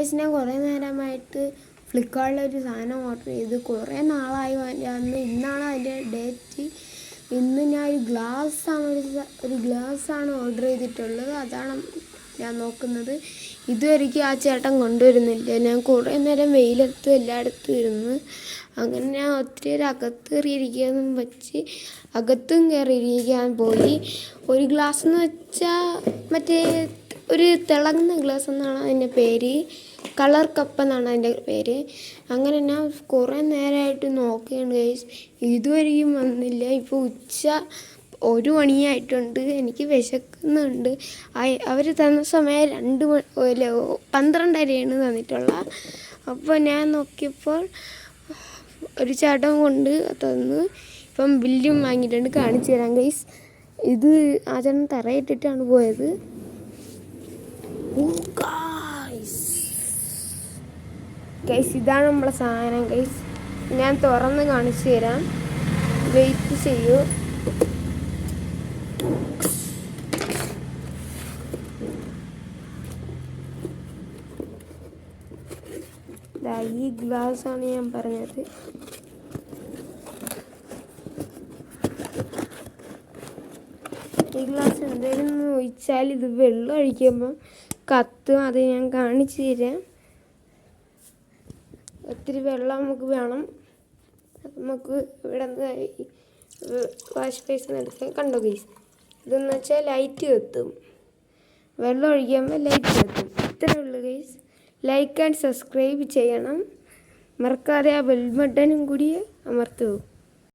Guys ഞാൻ കുറേ നേരമായിട്ട് ഫ്ലിപ്കാർട്ടിലൊരു സാധനം ഓർഡർ ചെയ്ത് കുറേ നാളായി. ഇന്നാണ് അതിൻ്റെ ഡേറ്റ്. ഇന്ന് ഞാൻ ഒരു ഗ്ലാസ്സാണ് ഓർഡർ ചെയ്തിട്ടുള്ളത്. അതാണ് ഞാൻ നോക്കുന്നത്. ഇതുവരെയ്ക്കും ആ ചേട്ടൻ കൊണ്ടുവരുന്നില്ല. ഞാൻ കുറേ നേരം വെയിലത്ത് എല്ലായിടത്തും ഇരുന്ന് അങ്ങനെ ഞാൻ ഒത്തിരി അകത്ത് കയറിയിരിക്കാനും വെച്ച് അകത്തും കയറിയിരിക്കാൻ പോയി. ഒരു ഗ്ലാസ് എന്ന് വെച്ചാൽ മറ്റേ ഒരു തിളങ്ങുന്ന ഗ്ലാസ് എന്നാണ് അതിൻ്റെ പേര്. കളർ കപ്പ് എന്നാണ് അതിൻ്റെ പേര്. അങ്ങനെ ഞാൻ കുറേ നേരമായിട്ട് നോക്കുകയാണ് ഗൈസ്. ഇതുവരെയും വന്നില്ല. ഇപ്പോൾ 1 മണിയായിട്ടുണ്ട്. എനിക്ക് വിശക്കുന്നുണ്ട്. അവർ തന്ന സമയം 12:30 തന്നിട്ടുള്ളത്. അപ്പോൾ ഞാൻ നോക്കിയപ്പോൾ ഒരു ചേട്ടൻ കൊണ്ട് തന്നു. ഇപ്പം ബില്ലും വാങ്ങിയിട്ടുണ്ട്. കാണിച്ചു തരാം ഗൈസ്. ഇത് ആ ചേട്ടൻ തറയിട്ടിട്ടാണ് പോയത്. ഗൈസ് ഇതാണ് നമ്മളെ സാധനം ഗൈസ്. ഞാൻ തുറന്ന് കാണിച്ചു തരാം. വെയിറ്റ് ചെയ്യൂ. ഈ ഗ്ലാസ്സാണ് ഞാൻ പറഞ്ഞത്. ഈ ഗ്ലാസ് എന്തായാലും ഒഴിച്ചാൽ ഇത് വെള്ളം ഒഴിക്കുമ്പം കത്തും. അത് ഞാൻ കാണിച്ചു തരാം. ഒത്തിരി വെള്ളം നമുക്ക് വേണം. നമുക്ക് ഇവിടെ നിന്ന് വാഷ് ബേസിൻ എടുക്കാൻ കണ്ടോ ഗൈസ്. ഇതെന്ന് വെച്ചാൽ ലൈറ്റ് കത്തും. വെള്ളം ഒഴിക്കുമ്പോൾ ലൈറ്റ് കത്തും. ഇത്രയേ ഉള്ളൂ ഗൈസ്. ലൈക്ക് ആൻഡ് സബ്സ്ക്രൈബ് ചെയ്യണം. മറക്കാതെ ആ ബെൽ ബട്ടനും കൂടി അമർത്തുക.